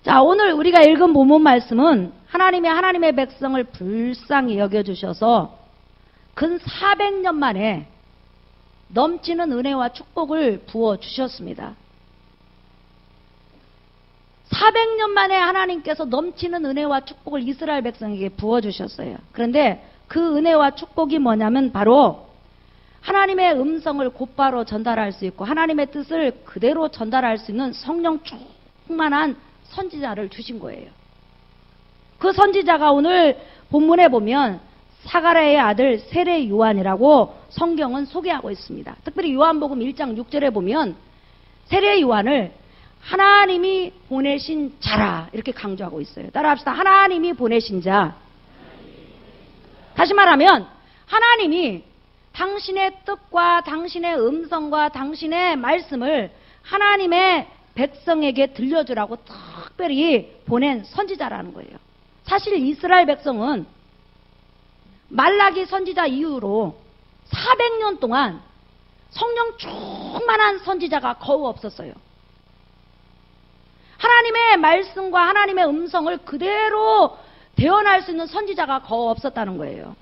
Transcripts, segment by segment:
자, 오늘 우리가 읽은 본문 말씀은 하나님의 백성을 불쌍히 여겨주셔서 근 400년 만에 넘치는 은혜와 축복을 부어주셨습니다. 400년 만에 하나님께서 넘치는 은혜와 축복을 이스라엘 백성에게 부어주셨어요. 그런데 그 은혜와 축복이 뭐냐면 바로 하나님의 음성을 곧바로 전달할 수 있고 하나님의 뜻을 그대로 전달할 수 있는 성령 충만한 선지자를 주신 거예요. 그 선지자가 오늘 본문에 보면 사가랴의 아들 세례 요한이라고 성경은 소개하고 있습니다. 특별히 요한복음 1장 6절에 보면 세례 요한을 하나님이 보내신 자라 이렇게 강조하고 있어요. 따라합시다. 하나님이 보내신 자. 다시 말하면 하나님이 당신의 뜻과 당신의 음성과 당신의 말씀을 하나님의 백성에게 들려주라고 특별히 보낸 선지자라는 거예요. 사실 이스라엘 백성은 말라기 선지자 이후로 400년 동안 성령 충만한 선지자가 거의 없었어요. 하나님의 말씀과 하나님의 음성을 그대로 대언할 수 있는 선지자가 거의 없었다는 거예요.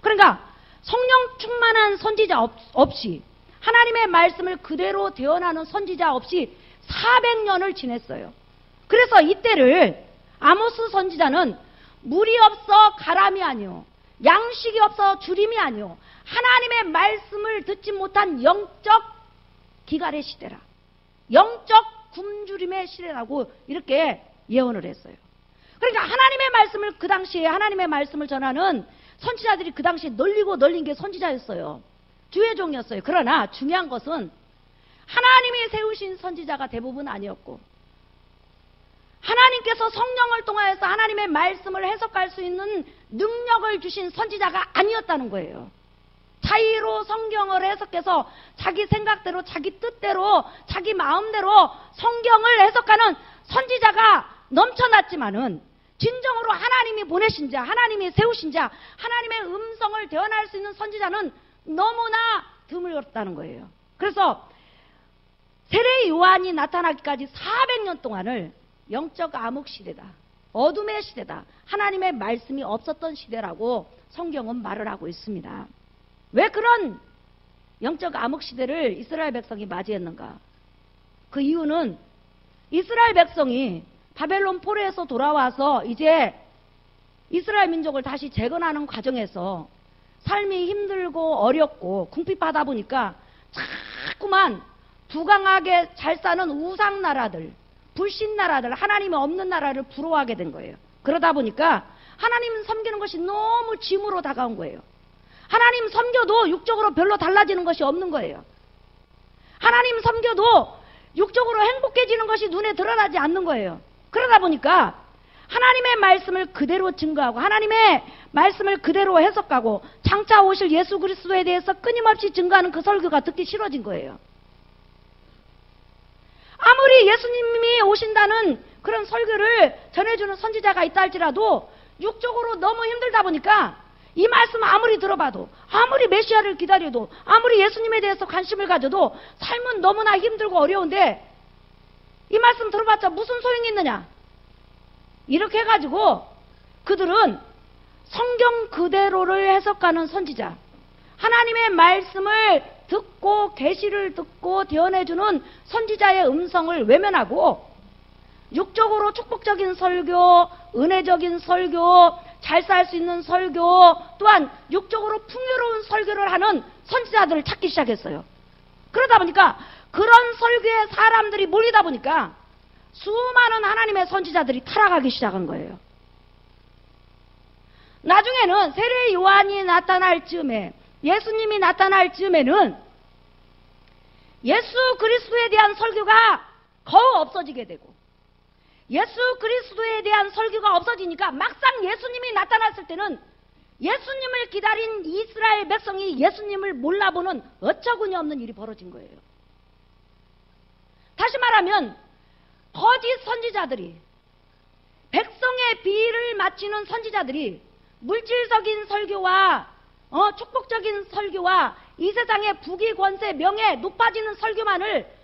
그러니까 성령 충만한 선지자 없이 하나님의 말씀을 그대로 대언하는 선지자 없이 400년을 지냈어요. 그래서 이때를 아모스 선지자는 물이 없어 가람이 아니요 양식이 없어 주림이 아니요 하나님의 말씀을 듣지 못한 영적 기갈의 시대라, 영적 굶주림의 시대라고 이렇게 예언을 했어요. 그러니까 하나님의 말씀을 그 당시에 하나님의 말씀을 전하는 선지자들이 그 당시에 널린 게 선지자였어요. 주의 종이었어요. 그러나 중요한 것은 하나님이 세우신 선지자가 대부분 아니었고 하나님께서 성령을 통하여서 하나님의 말씀을 해석할 수 있는 능력을 주신 선지자가 아니었다는 거예요. 자의로 성경을 해석해서 자기 생각대로 자기 뜻대로 자기 마음대로 성경을 해석하는 선지자가 넘쳐났지만은 진정으로 하나님이 보내신 자, 하나님이 세우신 자, 하나님의 음성을 대언할 수 있는 선지자는 너무나 드물었다는 거예요. 그래서 세례 요한이 나타나기까지 400년 동안을 영적 암흑 시대다, 어둠의 시대다, 하나님의 말씀이 없었던 시대라고 성경은 말을 하고 있습니다. 왜 그런 영적 암흑 시대를 이스라엘 백성이 맞이했는가? 그 이유는 이스라엘 백성이 바벨론 포로에서 돌아와서 이제 이스라엘 민족을 다시 재건하는 과정에서 삶이 힘들고 어렵고 궁핍하다 보니까 자꾸만 부강하게 잘 사는 우상 나라들, 불신 나라들, 하나님이 없는 나라를 부러워하게 된 거예요. 그러다 보니까 하나님 섬기는 것이 너무 짐으로 다가온 거예요. 하나님 섬겨도 육적으로 별로 달라지는 것이 없는 거예요. 하나님 섬겨도 육적으로 행복해지는 것이 눈에 드러나지 않는 거예요. 그러다 보니까 하나님의 말씀을 그대로 증거하고 하나님의 말씀을 그대로 해석하고 장차 오실 예수 그리스도에 대해서 끊임없이 증거하는 그 설교가 듣기 싫어진 거예요. 아무리 예수님이 오신다는 그런 설교를 전해주는 선지자가 있다 할지라도 육적으로 너무 힘들다 보니까 이 말씀 아무리 들어봐도, 아무리 메시아를 기다려도, 아무리 예수님에 대해서 관심을 가져도 삶은 너무나 힘들고 어려운데 이 말씀 들어봤자 무슨 소용이 있느냐? 이렇게 해가지고 그들은 성경 그대로를 해석하는 선지자, 하나님의 말씀을 듣고 계시를 듣고 대언해주는 선지자의 음성을 외면하고 육적으로 축복적인 설교, 은혜적인 설교, 잘 살 수 있는 설교, 또한 육적으로 풍요로운 설교를 하는 선지자들을 찾기 시작했어요. 그러다 보니까 그런 설교에 사람들이 몰리다 보니까 수많은 하나님의 선지자들이 타락하기 시작한 거예요. 나중에는 세례 요한이 나타날 즈음에, 예수님이 나타날 즈음에는 예수 그리스도에 대한 설교가 거의 없어지게 되고 예수 그리스도에 대한 설교가 없어지니까 막상 예수님이 나타났을 때는 예수님을 기다린 이스라엘 백성이 예수님을 몰라보는 어처구니 없는 일이 벌어진 거예요. 다시 말하면 거짓 선지자들이, 백성의 비위를 맞추는 선지자들이 물질적인 설교와 축복적인 설교와 이 세상의 부귀 권세 명예 높아지는 설교만을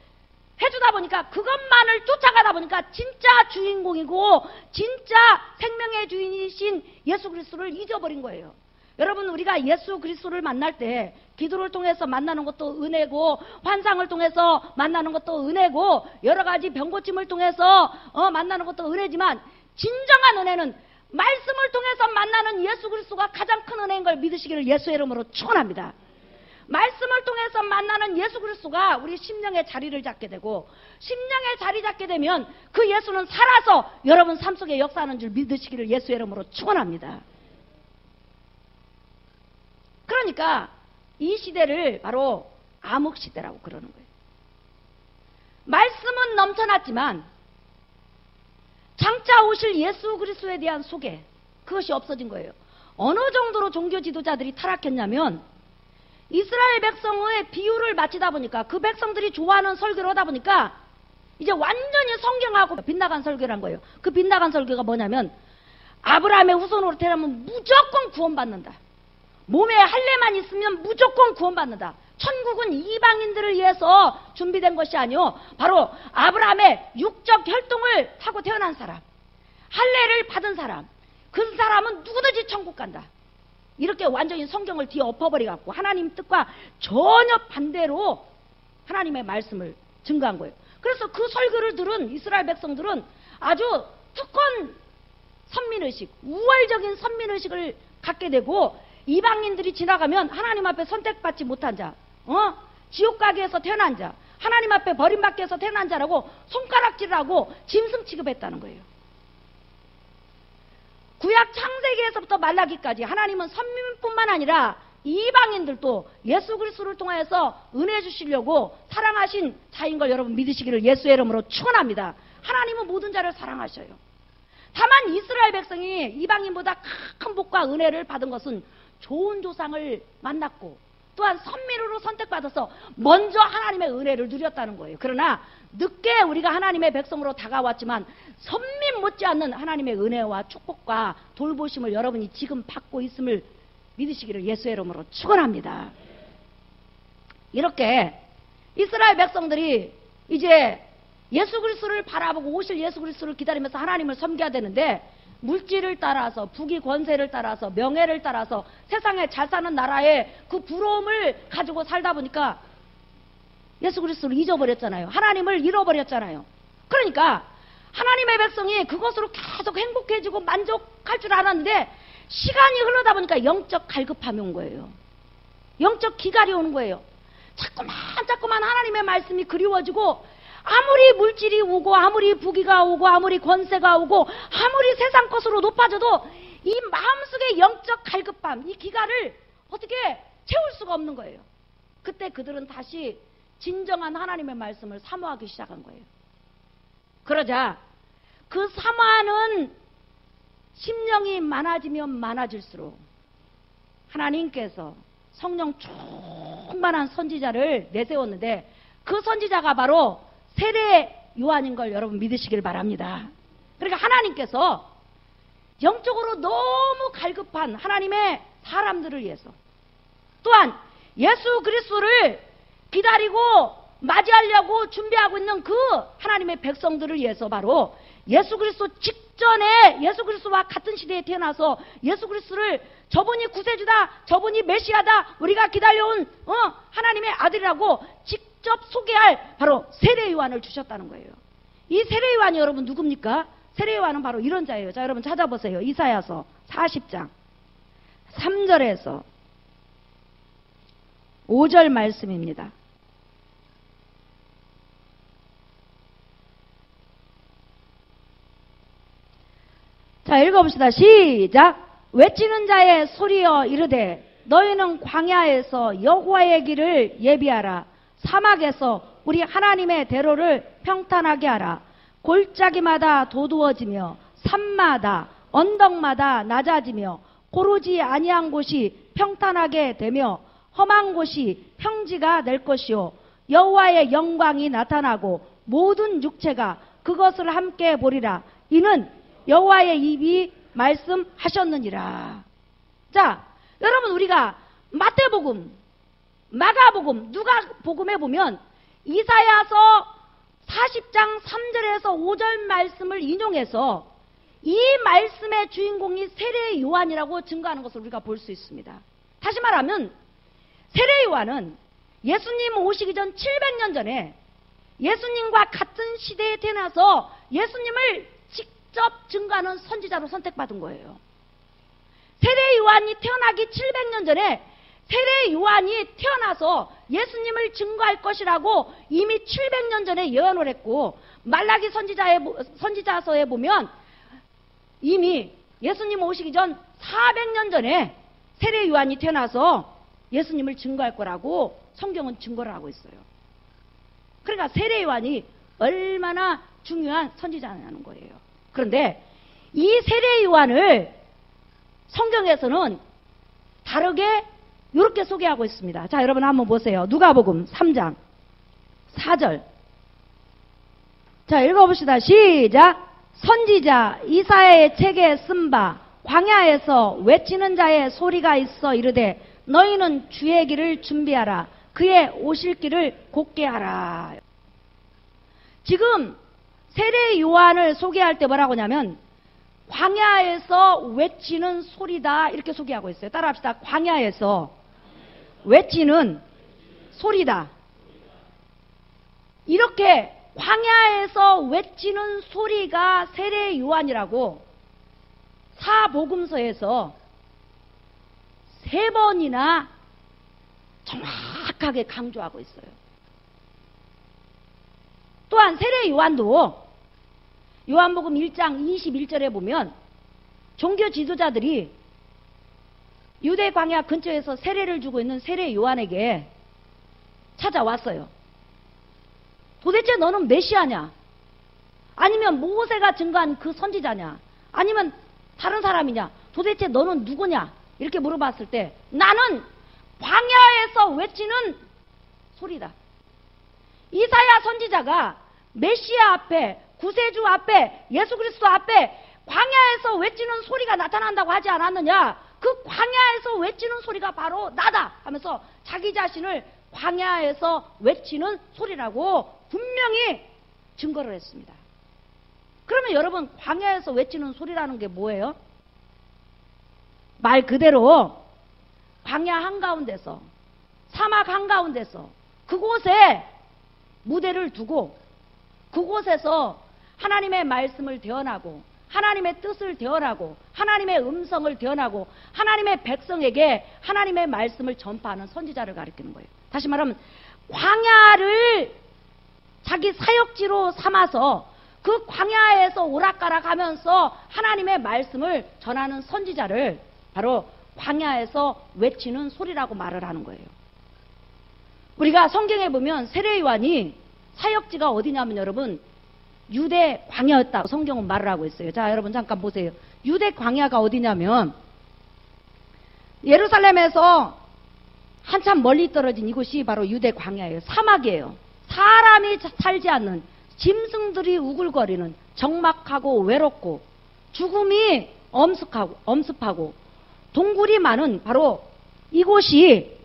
해주다 보니까 그것만을 쫓아가다 보니까 진짜 주인공이고 진짜 생명의 주인이신 예수 그리스도를 잊어버린 거예요. 여러분, 우리가 예수 그리스도를 만날 때 기도를 통해서 만나는 것도 은혜고, 환상을 통해서 만나는 것도 은혜고, 여러 가지 병고침을 통해서 만나는 것도 은혜지만, 진정한 은혜는 말씀을 통해서 만나는 예수 그리스도가 가장 큰 은혜인 걸 믿으시기를 예수의 이름으로 축원합니다. 말씀을 통해서 만나는 예수 그리스도가 우리 심령의 자리를 잡게 되고, 심령의 자리 잡게 되면 그 예수는 살아서 여러분 삶 속에 역사하는 줄 믿으시기를 예수의 이름으로 축원합니다. 그러니까 이 시대를 바로 암흑시대라고 그러는 거예요. 말씀은 넘쳐났지만 장차 오실 예수 그리스도에 대한 소개, 그것이 없어진 거예요. 어느 정도로 종교 지도자들이 타락했냐면, 이스라엘 백성의 비유를 마치다 보니까, 그 백성들이 좋아하는 설교를 하다 보니까 이제 완전히 성경하고 빗나간 설교를 한 거예요. 그 빗나간 설교가 뭐냐면, 아브라함의 후손으로 태어나면 무조건 구원받는다. 몸에 할례만 있으면 무조건 구원받는다. 천국은 이방인들을 위해서 준비된 것이 아니오, 바로 아브라함의 육적 혈통을 타고 태어난 사람, 할례를 받은 사람, 그 사람은 누구든지 천국 간다. 이렇게 완전히 성경을 뒤에 엎어버려갖고 하나님 뜻과 전혀 반대로 하나님의 말씀을 증거한 거예요. 그래서 그 설교를 들은 이스라엘 백성들은 아주 특권 선민의식, 우월적인 선민의식을 갖게 되고, 이방인들이 지나가면 하나님 앞에 선택받지 못한 자, 지옥 가게에서 태어난 자, 하나님 앞에 버림받기 위해서 태어난 자라고 손가락질하고 짐승 취급했다는 거예요. 구약 창세기에서부터 말라기까지 하나님은 선민뿐만 아니라 이방인들도 예수 그리스도를 통하여서 은혜 주시려고 사랑하신 자인 걸 여러분 믿으시기를 예수의 이름으로 축원합니다. 하나님은 모든 자를 사랑하셔요. 다만 이스라엘 백성이 이방인보다 큰 복과 은혜를 받은 것은 좋은 조상을 만났고, 또한 선민으로 선택받아서 먼저 하나님의 은혜를 누렸다는 거예요. 그러나 늦게 우리가 하나님의 백성으로 다가왔지만 선민 못지않는 하나님의 은혜와 축복과 돌보심을 여러분이 지금 받고 있음을 믿으시기를 예수의 이름으로 축원합니다. 이렇게 이스라엘 백성들이 이제 예수 그리스도를 바라보고 오실 예수 그리스도를 기다리면서 하나님을 섬겨야 되는데, 물질을 따라서, 부귀 권세를 따라서, 명예를 따라서 세상에 잘 사는 나라에 그 부러움을 가지고 살다 보니까 예수 그리스도를 잊어버렸잖아요. 하나님을 잃어버렸잖아요. 그러니까 하나님의 백성이 그것으로 계속 행복해지고 만족할 줄 알았는데, 시간이 흐르다 보니까 영적 갈급함이 온 거예요. 영적 기갈이 오는 거예요. 자꾸만 하나님의 말씀이 그리워지고, 아무리 물질이 오고, 아무리 부귀가 오고, 아무리 권세가 오고, 아무리 세상 것으로 높아져도 이 마음속의 영적 갈급함, 이 기갈을 어떻게 채울 수가 없는 거예요. 그때 그들은 다시 진정한 하나님의 말씀을 사모하기 시작한 거예요. 그러자 그 사모하는 심령이 많아지면 많아질수록 하나님께서 성령 충만한 선지자를 내세웠는데, 그 선지자가 바로 세례 요한인 걸 여러분 믿으시길 바랍니다. 그러니까 하나님께서 영적으로 너무 갈급한 하나님의 사람들을 위해서, 또한 예수 그리스도를 기다리고 맞이하려고 준비하고 있는 그 하나님의 백성들을 위해서 바로 예수 그리스도 직전에 예수 그리스도와 같은 시대에 태어나서 예수 그리스도를 저분이 구세주다, 저분이 메시아다, 우리가 기다려온 하나님의 아들이라고 직접 소개할 바로 세례 요한을 주셨다는 거예요. 이 세례 요한이 여러분 누굽니까? 세례 요한은 바로 이런 자예요. 자, 여러분 찾아보세요. 이사야서 40장 3절에서 5절 말씀입니다. 자, 읽어봅시다. 시작. 외치는 자의 소리여 이르되 너희는 광야에서 여호와의 길을 예비하라. 사막에서 우리 하나님의 대로를 평탄하게 하라. 골짜기마다 도두어지며 산마다 언덕마다 낮아지며 고르지 아니한 곳이 평탄하게 되며 험한 곳이 평지가 될 것이요 여호와의 영광이 나타나고 모든 육체가 그것을 함께 보리라. 이는 여호와의 입이 말씀하셨느니라. 자, 여러분 우리가 마태복음, 마가복음, 누가복음에 보면 이사야서 40장 3절에서 5절 말씀을 인용해서 이 말씀의 주인공이 세례 요한이라고 증거하는 것을 우리가 볼 수 있습니다. 다시 말하면 세례 요한은 예수님 오시기 전 700년 전에 예수님과 같은 시대에 태어나서 예수님을 직접 증거하는 선지자로 선택받은 거예요. 세례 요한이 태어나기 700년 전에 세례 요한이 태어나서 예수님을 증거할 것이라고 이미 700년 전에 예언을 했고, 말라기 선지자서에 보면 이미 예수님 오시기 전 400년 전에 세례 요한이 태어나서 예수님을 증거할 거라고 성경은 증거를 하고 있어요. 그러니까 세례 요한이 얼마나 중요한 선지자냐는 거예요. 그런데 이 세례 요한을 성경에서는 다르게 이렇게 소개하고 있습니다. 자, 여러분 한번 보세요. 누가복음 3장 4절. 자, 읽어봅시다. 시작. 선지자 이사야의 책에 쓴 바 광야에서 외치는 자의 소리가 있어 이르되 너희는 주의 길을 준비하라. 그의 오실 길을 곧게 하라. 지금 세례 요한을 소개할 때 뭐라고 하냐면 광야에서 외치는 소리다 이렇게 소개하고 있어요. 따라합시다. 광야에서 외치는 소리다. 이렇게 광야에서 외치는 소리가 세례 요한이라고 사복음서에서 3번이나 정확하게 강조하고 있어요. 또한 세례 요한도 요한복음 1장 21절에 보면 종교 지도자들이 유대 광야 근처에서 세례를 주고 있는 세례 요한에게 찾아왔어요. 도대체 너는 메시아냐? 아니면 모세가 증거한 그 선지자냐? 아니면 다른 사람이냐? 도대체 너는 누구냐? 이렇게 물어봤을 때 나는 광야에서 외치는 소리다. 이사야 선지자가 메시아 앞에, 구세주 앞에, 예수 그리스도 앞에 광야에서 외치는 소리가 나타난다고 하지 않았느냐? 그 광야에서 외치는 소리가 바로 나다 하면서 자기 자신을 광야에서 외치는 소리라고 분명히 증거를 했습니다. 그러면 여러분, 광야에서 외치는 소리라는 게 뭐예요? 말 그대로 광야 한가운데서, 사막 한가운데서 그곳에 무대를 두고 그곳에서 하나님의 말씀을 대언하고 하나님의 뜻을 대언하고 하나님의 음성을 대언하고 하나님의 백성에게 하나님의 말씀을 전파하는 선지자를 가리키는 거예요. 다시 말하면 광야를 자기 사역지로 삼아서 그 광야에서 오락가락 하면서 하나님의 말씀을 전하는 선지자를 바로 광야에서 외치는 소리라고 말을 하는 거예요. 우리가 성경에 보면 세례 요한이 사역지가 어디냐면 여러분 유대 광야였다고 성경은 말을 하고 있어요. 자, 여러분 잠깐 보세요. 유대 광야가 어디냐면 예루살렘에서 한참 멀리 떨어진 이곳이 바로 유대 광야예요. 사막이에요. 사람이 살지 않는, 짐승들이 우글거리는, 적막하고 외롭고 죽음이 엄습하고 동굴이 많은 바로 이곳이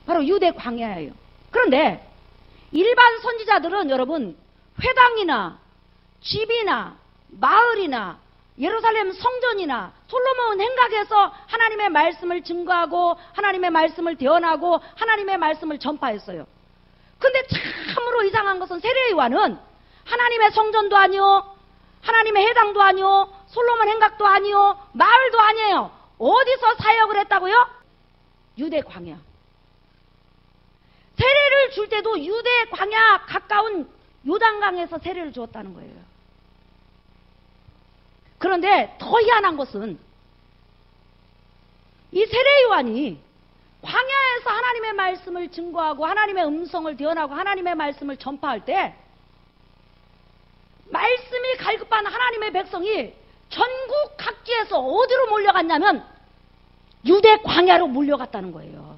바로 유대 광야예요. 그런데 일반 선지자들은 여러분 회당이나 집이나 마을이나 예루살렘 성전이나 솔로몬 행각에서 하나님의 말씀을 증거하고 하나님의 말씀을 대언하고 하나님의 말씀을 전파했어요. 근데 참으로 이상한 것은 세례 요한은 하나님의 성전도 아니요, 하나님의 회당도 아니요, 솔로몬 행각도 아니요, 마을도 아니에요. 어디서 사역을 했다고요? 유대 광야. 세례를 줄 때도 유대 광야 가까운 요단강에서 세례를 주었다는 거예요. 그런데 더 희한한 것은 이 세례 요한이 광야에서 하나님의 말씀을 증거하고 하나님의 음성을 대언하고 하나님의 말씀을 전파할 때 말씀이 갈급한 하나님의 백성이 전국 각지에서 어디로 몰려갔냐면 유대 광야로 몰려갔다는 거예요.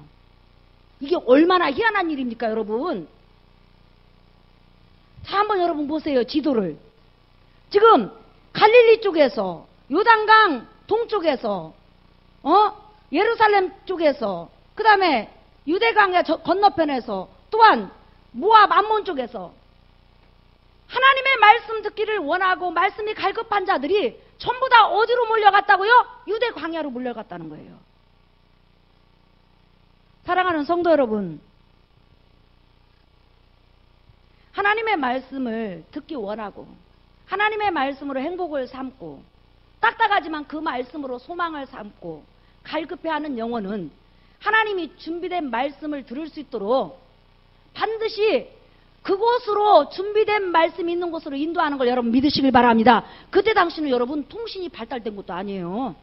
이게 얼마나 희한한 일입니까, 여러분? 자, 한번 여러분 보세요, 지도를. 지금 갈릴리 쪽에서, 요단강 동쪽에서, 예루살렘 쪽에서, 그 다음에 유대강야 건너편에서, 또한 모압 암몬 쪽에서 하나님의 말씀 듣기를 원하고 말씀이 갈급한 자들이 전부 다 어디로 몰려갔다고요? 유대 광야로 몰려갔다는 거예요. 사랑하는 성도 여러분, 하나님의 말씀을 듣기 원하고 하나님의 말씀으로 행복을 삼고 딱딱하지만 그 말씀으로 소망을 삼고 갈급해하는 영혼은 하나님이 준비된 말씀을 들을 수 있도록 반드시 그곳으로 준비된 말씀이 있는 곳으로 인도하는 걸 여러분 믿으시길 바랍니다. 그때 당시는 여러분 통신이 발달된 것도 아니에요.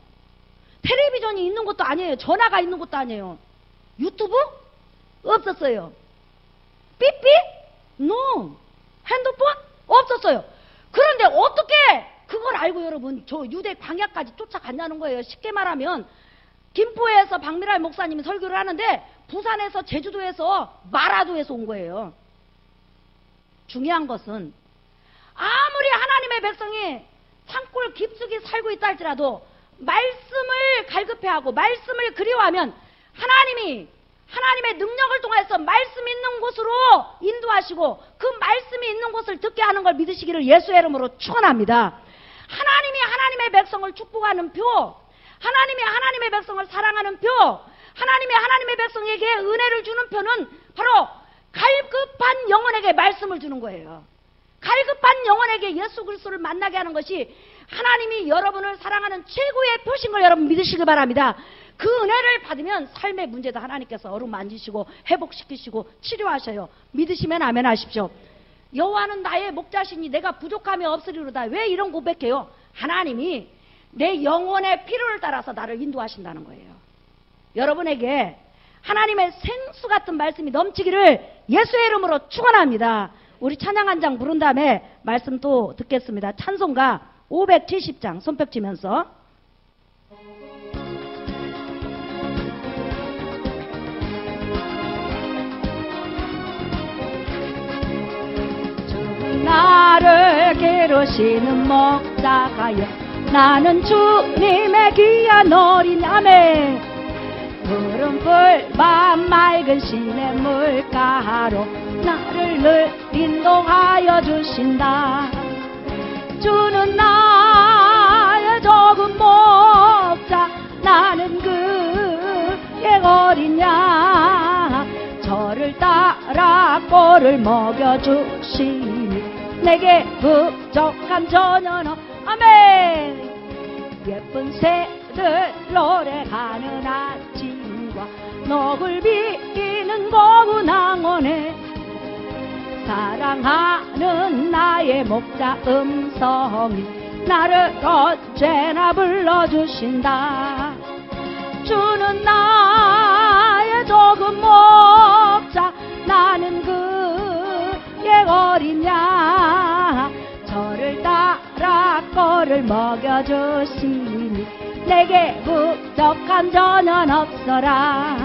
텔레비전이 있는 것도 아니에요. 전화가 있는 것도 아니에요. 유튜브? 없었어요. 삐삐? No. 핸드폰? 없었어요. 그런데 어떻게 그걸 알고 여러분 저 유대 광야까지 쫓아갔냐는 거예요. 쉽게 말하면 김포에서 박미랄 목사님이 설교를 하는데 부산에서 제주도에서 마라도에서 온 거예요. 중요한 것은 아무리 하나님의 백성이 산골 깊숙이 살고 있다 할지라도 말씀을 갈급해하고 말씀을 그리워하면 하나님의 능력을 통해서 말씀 있는 곳으로 인도하시고 그 말씀이 있는 곳을 듣게 하는 걸 믿으시기를 예수의 이름으로 축원합니다. 하나님이 하나님의 백성을 축복하는 표, 하나님이 하나님의 백성을 사랑하는 표, 하나님이 하나님의 백성에게 은혜를 주는 표는 바로 갈급한 영혼에게 말씀을 주는 거예요. 갈급한 영혼에게 예수 그리스도를 만나게 하는 것이 하나님이 여러분을 사랑하는 최고의 표신 걸 여러분 믿으시기 바랍니다. 그 은혜를 받으면 삶의 문제도 하나님께서 어루만지시고 회복시키시고 치료하셔요. 믿으시면 아멘 하십시오. 여호와는 나의 목자시니 내가 부족함이 없으리로다. 왜 이런 고백해요? 하나님이 내 영혼의 필요를 따라서 나를 인도하신다는 거예요. 여러분에게 하나님의 생수 같은 말씀이 넘치기를 예수의 이름으로 축원합니다. 우리 찬양 한 장 부른 다음에 말씀 또 듣겠습니다. 찬송가 570장 손뼉 치면서 나를 기르시는 목자가여 나는 주님의 귀한 어린 아멘 푸른풀 밤 맑은 시내 물가로 나를 늘 인도하여 주신다. 주는 나의 적은 목자 나는 그의 어린 양 저를 따라 꼴을 먹여주시니 내게 부족한 전혀 아멘. 예쁜 새들 노래하는 아침과 녹을 비기는 고운 항원에 사랑하는 나의 목자 음성이 나를 언제나 불러주신다. 주는 나의 적은 목자 나는 그의 어린 양 저를 따라 꼴을 먹여주시니 내게 부족한 전혀 없어라.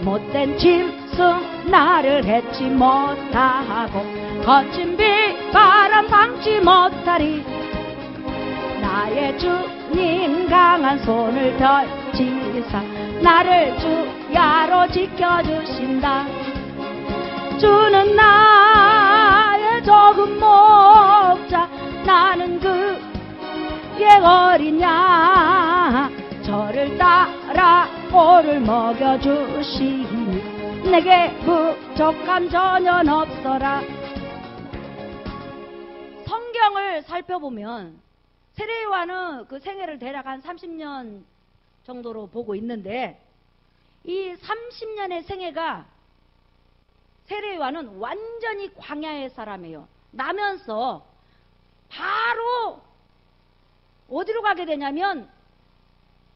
못된 짐승 나를 해치 못하고 거친 비바람 당치 못하리. 나의 주님 강한 손을 펼치사 나를 주야로 지켜주신다. 주는 나의 적은 목자 나는 그의 어린 양 저를 따라 꼴을 먹여주시니 내게 부족함 전혀 없어라. 성경을 살펴보면 세례요한은 그 생애를 대략 한 30년 정도로 보고 있는데 이 30년의 생애가 세례요한은 완전히 광야의 사람이에요. 나면서 바로 어디로 가게 되냐면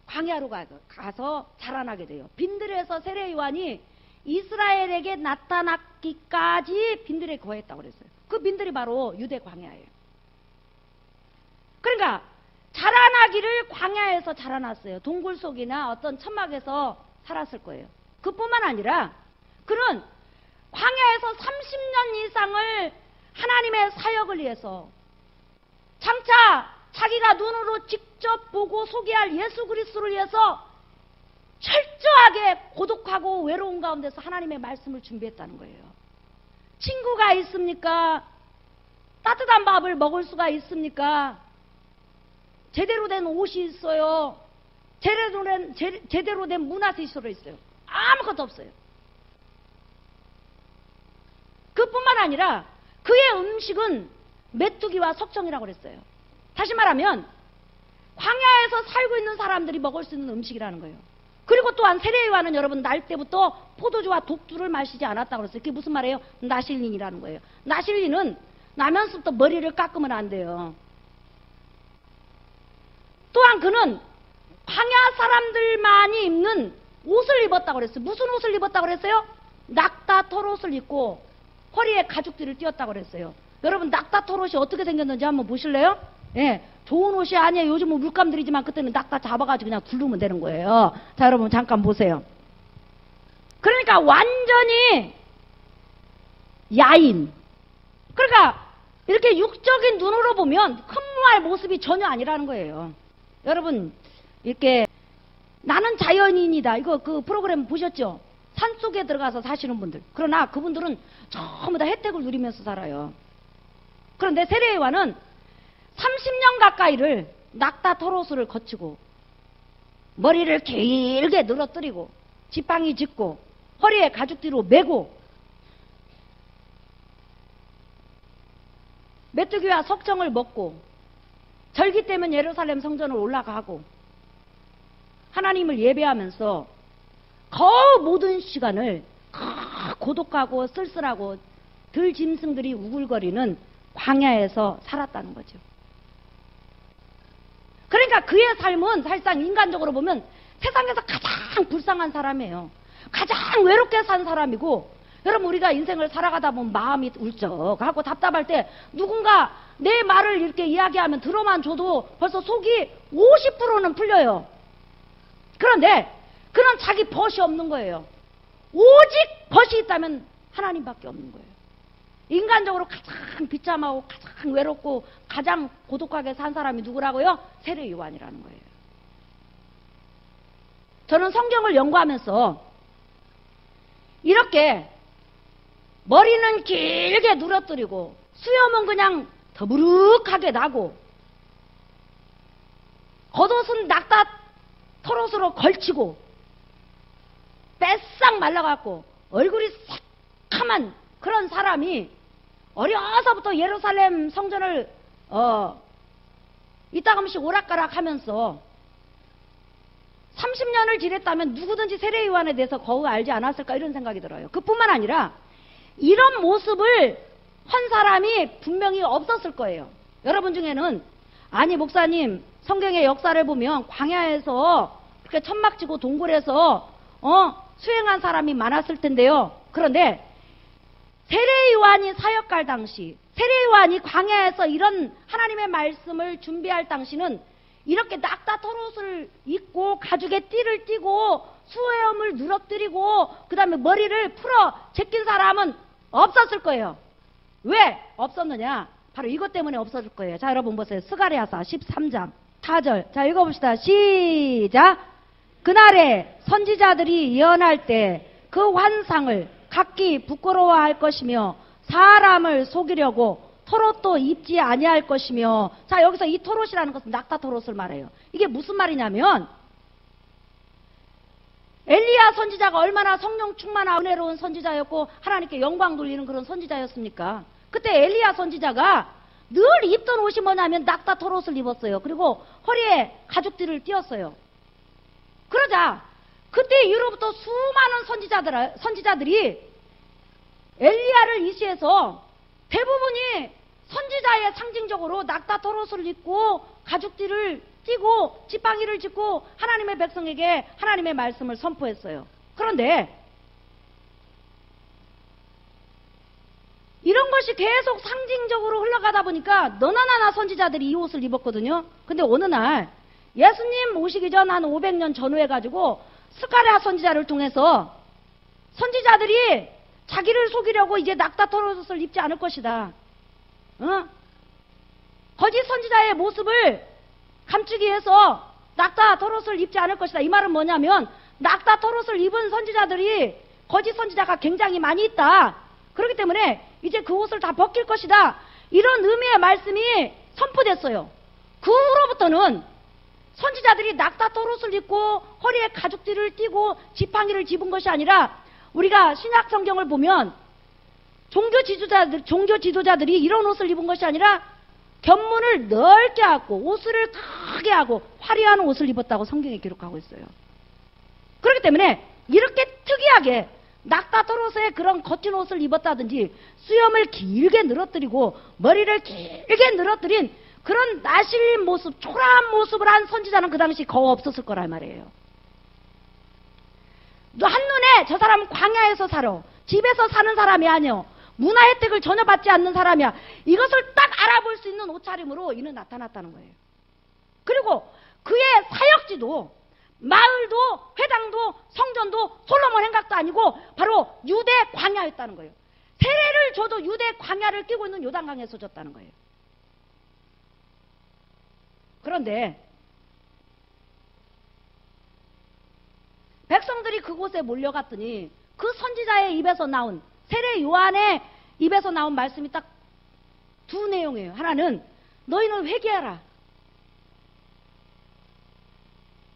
광야로 가서 자라나게 돼요. 빈들에서 세례요한이 이스라엘에게 나타나기까지 빈들에 거했다고 그랬어요. 그 빈들이 바로 유대 광야예요. 그러니까 자라나기를 광야에서 자라났어요. 동굴 속이나 어떤 천막에서 살았을 거예요. 그뿐만 아니라 그는 광야에서 30년 이상을 하나님의 사역을 위해서 장차 자기가 눈으로 직접 보고 소개할 예수 그리스도를 위해서 철저하게 고독하고 외로운 가운데서 하나님의 말씀을 준비했다는 거예요. 친구가 있습니까? 따뜻한 밥을 먹을 수가 있습니까? 제대로 된 옷이 있어요. 제대로 된 문화시설이 있어요. 아무것도 없어요. 그뿐만 아니라 그의 음식은 메뚜기와 석청이라고 그랬어요. 다시 말하면 광야에서 살고 있는 사람들이 먹을 수 있는 음식이라는 거예요. 그리고 또한 세례요한은 여러분 날 때부터 포도주와 독주를 마시지 않았다고 그랬어요. 그게 무슨 말이에요? 나실린이라는 거예요. 나실린은 나면서부터 머리를 깎으면 안 돼요. 또한 그는 광야 사람들만이 입는 옷을 입었다고 그랬어요. 무슨 옷을 입었다고 그랬어요? 낙타 털옷을 입고 허리에 가죽띠를 띄었다고 그랬어요. 여러분 낙타 털옷이 어떻게 생겼는지 한번 보실래요? 예, 좋은 옷이 아니에요. 요즘은 물감들이지만 그때는 낙타 잡아가지고 그냥 두르면 되는 거예요. 자, 여러분 잠깐 보세요. 그러니까 완전히 야인. 그러니까 이렇게 육적인 눈으로 보면 흠모할 모습이 전혀 아니라는 거예요. 여러분 이렇게 나는 자연인이다 이거 그 프로그램 보셨죠? 산속에 들어가서 사시는 분들. 그러나 그분들은 전부 다 혜택을 누리면서 살아요. 그런데 세례요한은 30년 가까이를 낙타 털옷을 거치고 머리를 길게 늘어뜨리고 지팡이 짚고 허리에 가죽띠로 메고 메뚜기와 석청을 먹고 절기 때면 예루살렘 성전을 올라가고 하나님을 예배하면서 거의 모든 시간을 고독하고 쓸쓸하고 들짐승들이 우글거리는 광야에서 살았다는 거죠. 그러니까 그의 삶은 사실상 인간적으로 보면 세상에서 가장 불쌍한 사람이에요. 가장 외롭게 산 사람이고, 여러분 우리가 인생을 살아가다 보면 마음이 울적하고 답답할 때 누군가 내 말을 이렇게 이야기하면 들어만 줘도 벌써 속이 50%는 풀려요. 그런데 그는 자기 벗이 없는 거예요. 오직 벗이 있다면 하나님밖에 없는 거예요. 인간적으로 가장 비참하고 가장 외롭고 가장 고독하게 산 사람이 누구라고요? 세례요한이라는 거예요. 저는 성경을 연구하면서 이렇게 머리는 길게 누러뜨리고 수염은 그냥 더부룩하게 나고 겉옷은 낙타 털옷으로 걸치고 뺏싹 말라갖고 얼굴이 새카만 그런 사람이 어려서부터 예루살렘 성전을 이따금씩 오락가락 하면서 30년을 지냈다면 누구든지 세례요한에 대해서 거의 알지 않았을까 이런 생각이 들어요. 그뿐만 아니라 이런 모습을 한 사람이 분명히 없었을 거예요. 여러분 중에는 아니 목사님 성경의 역사를 보면 광야에서 그렇게 천막지고 동굴에서 수행한 사람이 많았을 텐데요. 그런데 세례요한이 사역할 당시, 세례요한이 광야에서 이런 하나님의 말씀을 준비할 당시는 이렇게 낙타 털옷을 입고 가죽에 띠를 띠고 수염을 누러뜨리고 그 다음에 머리를 풀어 제낀 사람은 없었을 거예요. 왜 없었느냐? 바로 이것 때문에 없어질 거예요. 자, 여러분 보세요. 스가랴서 13장 4절. 자, 읽어봅시다. 시작. 그날에 선지자들이 예언할 때 그 환상을 각기 부끄러워할 것이며 사람을 속이려고 털옷도 입지 아니할 것이며. 자, 여기서 이 털옷이라는 것은 낙타 털옷을 말해요. 이게 무슨 말이냐면 엘리야 선지자가 얼마나 성령 충만하고 은혜로운 선지자였고 하나님께 영광 돌리는 그런 선지자였습니까? 그때 엘리야 선지자가 늘 입던 옷이 뭐냐면 낙타 털옷을 입었어요. 그리고 허리에 가죽띠를 띄었어요. 그러자 그때 이후로부터 수많은 선지자들이 엘리야를 이시해서 대부분이 선지자의 상징적으로 낙타 털옷을 입고 가죽띠를 띠고 지팡이를 짚고 하나님의 백성에게 하나님의 말씀을 선포했어요. 그런데 이런 것이 계속 상징적으로 흘러가다 보니까 너나 나나 선지자들이 이 옷을 입었거든요. 근데 어느 날 예수님 오시기 전 한 500년 전후에 가지고 스가랴 선지자를 통해서 선지자들이 자기를 속이려고 이제 낙타 털옷을 입지 않을 것이다. 거짓 선지자의 모습을 감추기 위해서 낙타 털옷을 입지 않을 것이다. 이 말은 뭐냐면 낙타 털옷을 입은 선지자들이 거짓 선지자가 굉장히 많이 있다. 그렇기 때문에 이제 그 옷을 다 벗길 것이다. 이런 의미의 말씀이 선포됐어요. 그 후로부터는 선지자들이 낙타털 옷을 입고 허리에 가죽띠를 띠고 지팡이를 집은 것이 아니라, 우리가 신약 성경을 보면 종교 지도자들이 이런 옷을 입은 것이 아니라 견문을 넓게 하고 옷을 크게 하고 화려한 옷을 입었다고 성경에 기록하고 있어요. 그렇기 때문에 이렇게 특이하게 낙타털 옷에 그런 거친 옷을 입었다든지 수염을 길게 늘어뜨리고 머리를 길게 늘어뜨린 그런 나실 모습, 초라한 모습을 한 선지자는 그 당시 거의 없었을 거란 말이에요. 한눈에 저 사람은 광야에서 살아, 집에서 사는 사람이 아니요, 문화 혜택을 전혀 받지 않는 사람이야, 이것을 딱 알아볼 수 있는 옷차림으로 이는 나타났다는 거예요. 그리고 그의 사역지도, 마을도, 회당도, 성전도 솔로몬 행각도 아니고 바로 유대 광야였다는 거예요. 세례를 줘도 유대 광야를 끼고 있는 요단강에서 줬다는 거예요. 그런데 백성들이 그곳에 몰려갔더니 그 선지자의 입에서 나온, 세례 요한의 입에서 나온 말씀이 딱 두 내용이에요. 하나는 너희는 회개하라.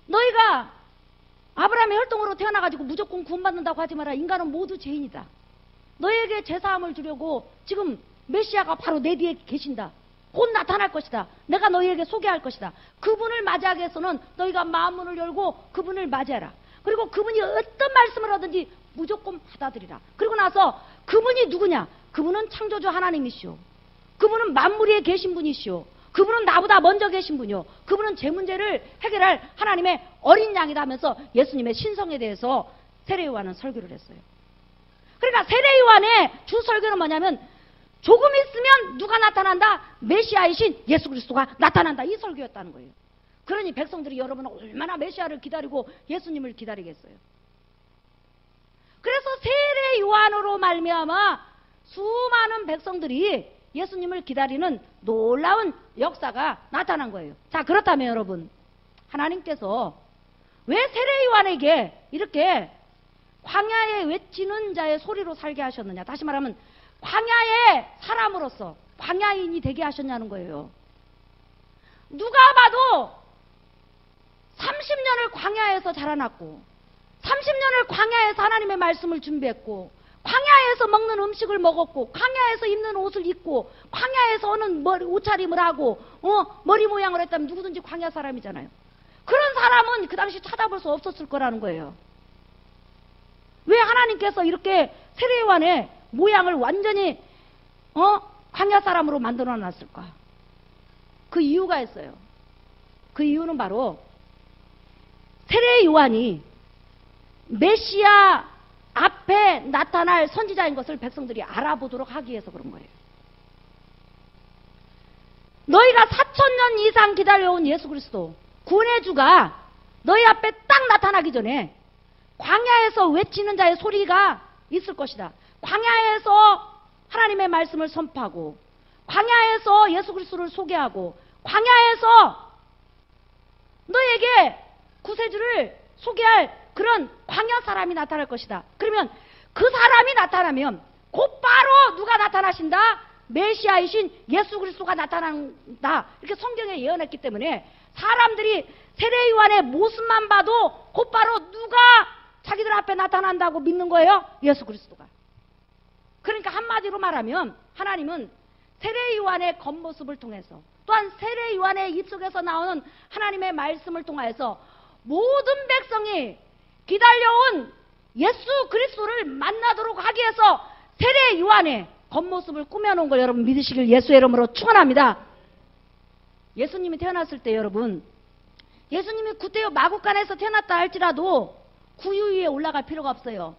너희가 아브라함의 혈통으로 태어나가지고 무조건 구원받는다고 하지 마라. 인간은 모두 죄인이다. 너희에게 제사함을 주려고 지금 메시아가 바로 내 뒤에 계신다. 곧 나타날 것이다. 내가 너희에게 소개할 것이다. 그분을 맞이하기 위해서는 너희가 마음문을 열고 그분을 맞이하라. 그리고 그분이 어떤 말씀을 하든지 무조건 받아들이라. 그리고 나서 그분이 누구냐? 그분은 창조주 하나님이시오. 그분은 만물 위에 계신 분이시오. 그분은 나보다 먼저 계신 분이요. 그분은 제 문제를 해결할 하나님의 어린 양이다 하면서 예수님의 신성에 대해서 세례 요한은 설교를 했어요. 그러니까 세례 요한의 주 설교는 뭐냐면, 조금 있으면 누가 나타난다? 메시아이신 예수 그리스도가 나타난다. 이 설교였다는 거예요. 그러니 백성들이 여러분은 얼마나 메시아를 기다리고 예수님을 기다리겠어요. 그래서 세례 요한으로 말미암아 수많은 백성들이 예수님을 기다리는 놀라운 역사가 나타난 거예요. 자, 그렇다면 여러분, 하나님께서 왜 세례 요한에게 이렇게 광야에 외치는 자의 소리로 살게 하셨느냐? 다시 말하면 광야의 사람으로서 광야인이 되게 하셨냐는 거예요. 누가 봐도 30년을 광야에서 자라났고 30년을 광야에서 하나님의 말씀을 준비했고 광야에서 먹는 음식을 먹었고 광야에서 입는 옷을 입고 광야에서 오는 옷차림을 하고 머리 모양을 했다면 누구든지 광야 사람이잖아요. 그런 사람은 그 당시 찾아볼 수 없었을 거라는 거예요. 왜 하나님께서 이렇게 세례 요한의 모양을 완전히 광야 사람으로 만들어 놨을까? 그 이유가 있어요. 그 이유는 바로 세례 요한이 메시아 앞에 나타날 선지자인 것을 백성들이 알아보도록 하기 위해서 그런 거예요. 너희가 4,000년 이상 기다려온 예수 그리스도 구원의 주가 너희 앞에 딱 나타나기 전에 광야에서 외치는 자의 소리가 있을 것이다. 광야에서 하나님의 말씀을 선포하고 광야에서 예수 그리스도를 소개하고 광야에서 너에게 구세주를 소개할 그런 광야 사람이 나타날 것이다. 그러면 그 사람이 나타나면 곧바로 누가 나타나신다? 메시아이신 예수 그리스도가 나타난다. 이렇게 성경에 예언했기 때문에 사람들이 세례 요한의 모습만 봐도 곧바로 누가 자기들 앞에 나타난다고 믿는 거예요? 예수 그리스도가. 그러니까 한마디로 말하면 하나님은 세례 요한의 겉모습을 통해서 또한 세례 요한의 입속에서 나오는 하나님의 말씀을 통하여서 모든 백성이 기다려온 예수 그리스도를 만나도록 하기 위해서 세례 요한의 겉모습을 꾸며놓은 걸 여러분 믿으시길 예수의 이름으로 축원합니다. 예수님이 태어났을 때 여러분, 예수님이 구태여 마구간에서 태어났다 할지라도 구유 위에 올라갈 필요가 없어요.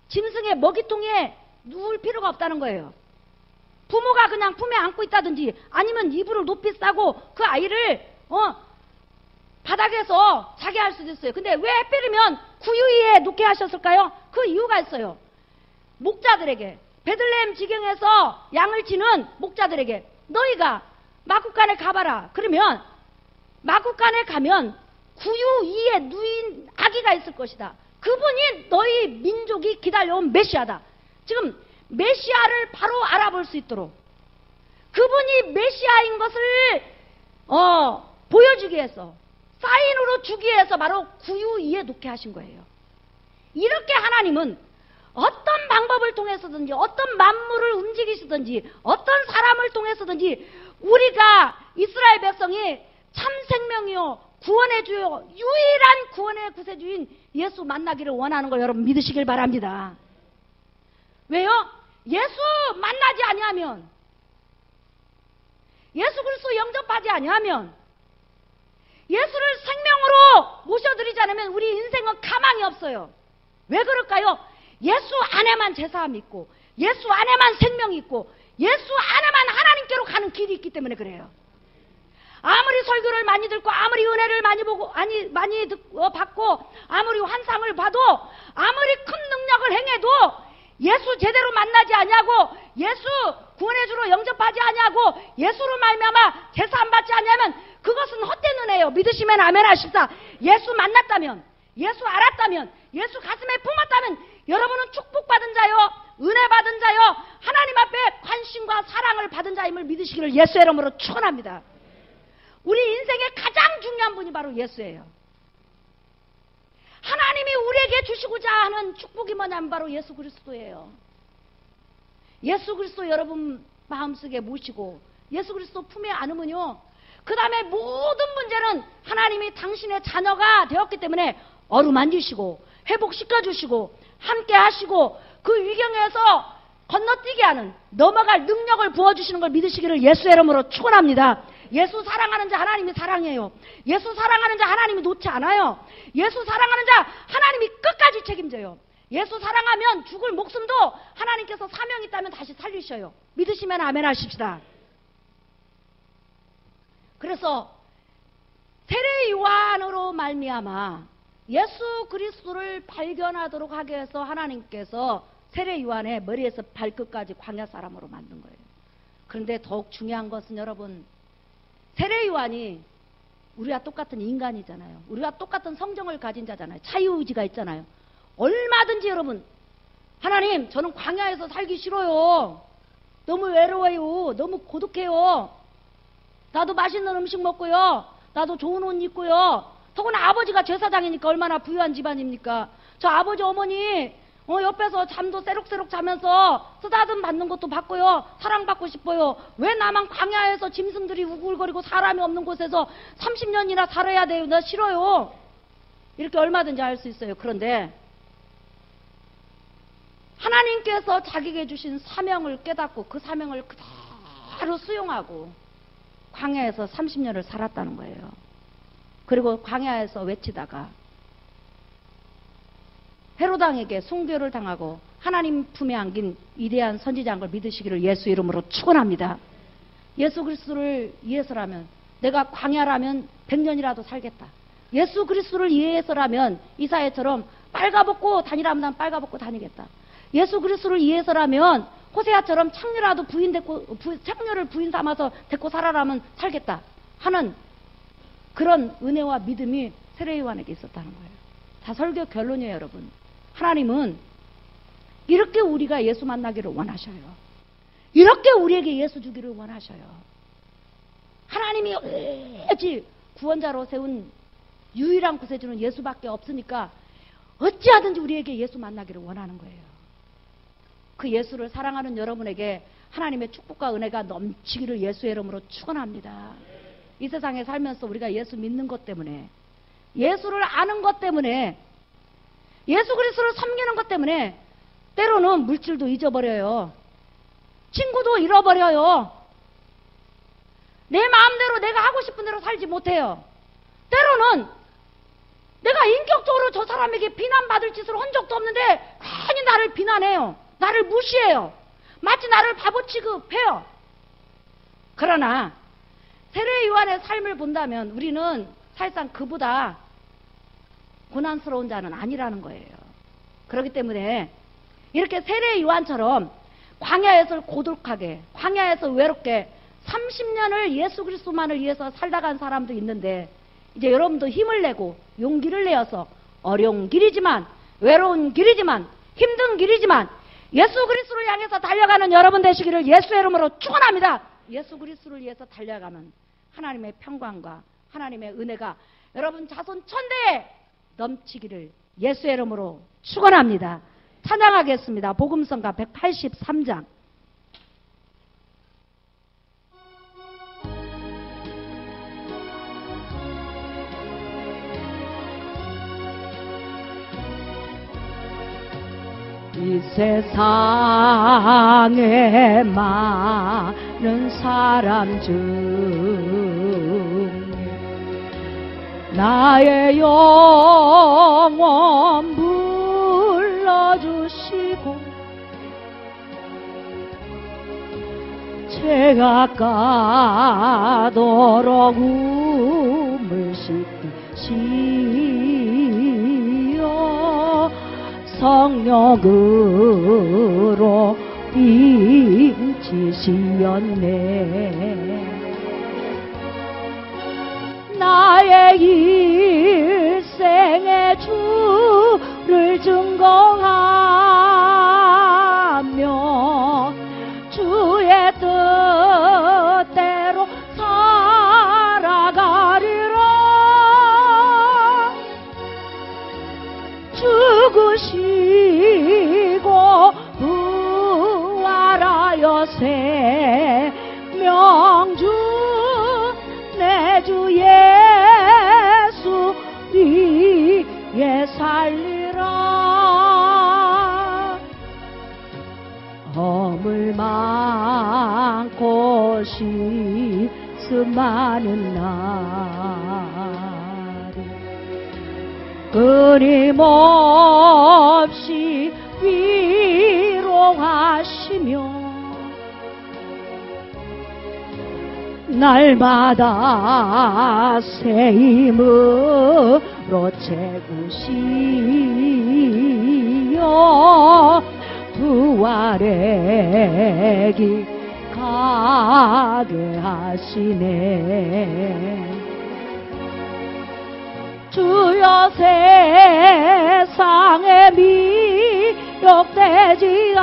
짐승의 먹이통에 누울 필요가 없다는 거예요. 부모가 그냥 품에 안고 있다든지 아니면 이불을 높이 싸고 그 아이를 바닥에서 자게 할 수도 있어요. 근데 왜 하필이면 구유 위에 놓게 하셨을까요? 그 이유가 있어요. 목자들에게, 베들레헴 지경에서 양을 치는 목자들에게 너희가 마구간에 가봐라. 그러면 마구간에 가면 구유 위에 누인 아기가 있을 것이다. 그분이 너희 민족이 기다려온 메시아다. 지금 메시아를 바로 알아볼 수 있도록 그분이 메시아인 것을 보여주기 위해서, 사인으로 주기 위해서 바로 구유 위에 놓게 하신 거예요. 이렇게 하나님은 어떤 방법을 통해서든지, 어떤 만물을 움직이시든지, 어떤 사람을 통해서든지 우리가 이스라엘 백성이 참 생명이요 구원의 주요 유일한 구원의 구세주인 예수 만나기를 원하는 걸 여러분 믿으시길 바랍니다. 왜요? 예수 만나지 아니하면, 예수 그리스도 영접하지 아니하면, 예수를 생명으로 모셔드리지 않으면 우리 인생은 가망이 없어요. 왜 그럴까요? 예수 안에만 제사함이 있고, 예수 안에만 생명이 있고, 예수 안에만 하나님께로 가는 길이 있기 때문에 그래요. 아무리 설교를 많이 듣고, 아무리 은혜를 많이 보고, 많이 받고, 아무리 환상을 봐도, 아무리 큰 능력을 행해도 예수 제대로 만나지 아니하고, 예수 구원의 주로 영접하지 아니하고, 예수로 말미암아 제사 안 받지 아니하면 그것은 헛된 은혜예요. 믿으시면 아멘 하십사. 예수 만났다면, 예수 알았다면, 예수 가슴에 품었다면 여러분은 축복받은 자요, 은혜 받은 자요, 하나님 앞에 관심과 사랑을 받은 자임을 믿으시기를 예수의 이름으로 축원합니다. 우리 인생의 가장 중요한 분이 바로 예수예요. 하나님이 우리에게 주시고자 하는 축복이 뭐냐면 바로 예수 그리스도예요. 예수 그리스도 여러분 마음속에 모시고 예수 그리스도 품에 안으면요, 그 다음에 모든 문제는 하나님이 당신의 자녀가 되었기 때문에 어루만지시고 회복시켜주시고 함께 하시고 그 위경에서 건너뛰게 하는, 넘어갈 능력을 부어주시는 걸 믿으시기를 예수의 이름으로 축원합니다. 예수 사랑하는 자 하나님이 사랑해요. 예수 사랑하는 자 하나님이 놓지 않아요. 예수 사랑하는 자 하나님이 끝까지 책임져요. 예수 사랑하면 죽을 목숨도 하나님께서 사명이 있다면 다시 살리셔요. 믿으시면 아멘 하십시다. 그래서 세례 요한으로 말미암아 예수 그리스도를 발견하도록 하기 위해서 하나님께서 세례 요한의 머리에서 발끝까지 광야 사람으로 만든 거예요. 그런데 더욱 중요한 것은 여러분, 세례 요한이 우리와 똑같은 인간이잖아요. 우리와 똑같은 성정을 가진 자잖아요. 자유의지가 있잖아요. 얼마든지 여러분, 하나님 저는 광야에서 살기 싫어요. 너무 외로워요. 너무 고독해요. 나도 맛있는 음식 먹고요. 나도 좋은 옷 입고요. 더구나 아버지가 제사장이니까 얼마나 부유한 집안입니까? 저 아버지 어머니 옆에서 잠도 새록새록 자면서 쓰다듬 받는 것도 받고요. 사랑받고 싶어요. 왜 나만 광야에서 짐승들이 우글거리고 사람이 없는 곳에서 30년이나 살아야 돼요? 나 싫어요. 이렇게 얼마든지 할 수 있어요. 그런데 하나님께서 자기에게 주신 사명을 깨닫고 그 사명을 그대로 수용하고 광야에서 30년을 살았다는 거예요. 그리고 광야에서 외치다가 헤로당에게 순교를 당하고 하나님 품에 안긴 위대한 선지자인 걸 믿으시기를 예수 이름으로 축원합니다. 예수 그리스도를 위해서라면, 내가 광야라면 100년이라도 살겠다. 예수 그리스도를 위해서라면 이사야처럼 빨가벗고 다니라면 난 빨가벗고 다니겠다. 예수 그리스도를 위해서라면 호세아처럼 창녀라도 창녀를 부인 삼아서 데리고 살아라면 살겠다 하는 그런 은혜와 믿음이 세례 요한에게 있었다는 거예요. 다 설교 결론이에요, 여러분. 하나님은 이렇게 우리가 예수 만나기를 원하셔요. 이렇게 우리에게 예수 주기를 원하셔요. 하나님이 오직 구원자로 세운 유일한 구세주는 예수밖에 없으니까 어찌하든지 우리에게 예수 만나기를 원하는 거예요. 그 예수를 사랑하는 여러분에게 하나님의 축복과 은혜가 넘치기를 예수의 이름으로 축원합니다. 이 세상에 살면서 우리가 예수 믿는 것 때문에, 예수를 아는 것 때문에, 예수 그리스도를 섬기는 것 때문에 때로는 물질도 잊어버려요. 친구도 잃어버려요. 내 마음대로 내가 하고 싶은 대로 살지 못해요. 때로는 내가 인격적으로 저 사람에게 비난받을 짓을 한 적도 없는데 괜히 나를 비난해요. 나를 무시해요. 마치 나를 바보 취급해요. 그러나 세례 요한의 삶을 본다면 우리는 사실상 그보다 고난스러운 자는 아니라는 거예요. 그렇기 때문에 이렇게 세례 요한처럼 광야에서 고독하게, 광야에서 외롭게 30년을 예수 그리스도만을 위해서 살다 간 사람도 있는데, 이제 여러분도 힘을 내고 용기를 내어서 어려운 길이지만, 외로운 길이지만, 힘든 길이지만 예수 그리스도를 향해서 달려가는 여러분 되시기를 예수의 이름으로 축원합니다. 예수 그리스도를 위해서 달려가면 하나님의 평강과 하나님의 은혜가 여러분 자손 천대에 넘치기를 예수의 이름으로 축원합니다. 찬양하겠습니다. 복음성가 183장. 이 세상에 많은 사람 중에 나의 영혼 불러주시고 죄가 까도록 우물 씻기시어 성령으로 인치시었네. 나의 일생의 주를 증거하며 주의 뜻대로 살아가리라. 죽으시고 부활하여 생명주 내 주 예수 위에 살리라. 허물 많고 시습 많은 날 끊임없이 위로하시며 날마다 새 힘으로 채우시어 부활의 길 가게 하시네. 주여 세상에 미혹되지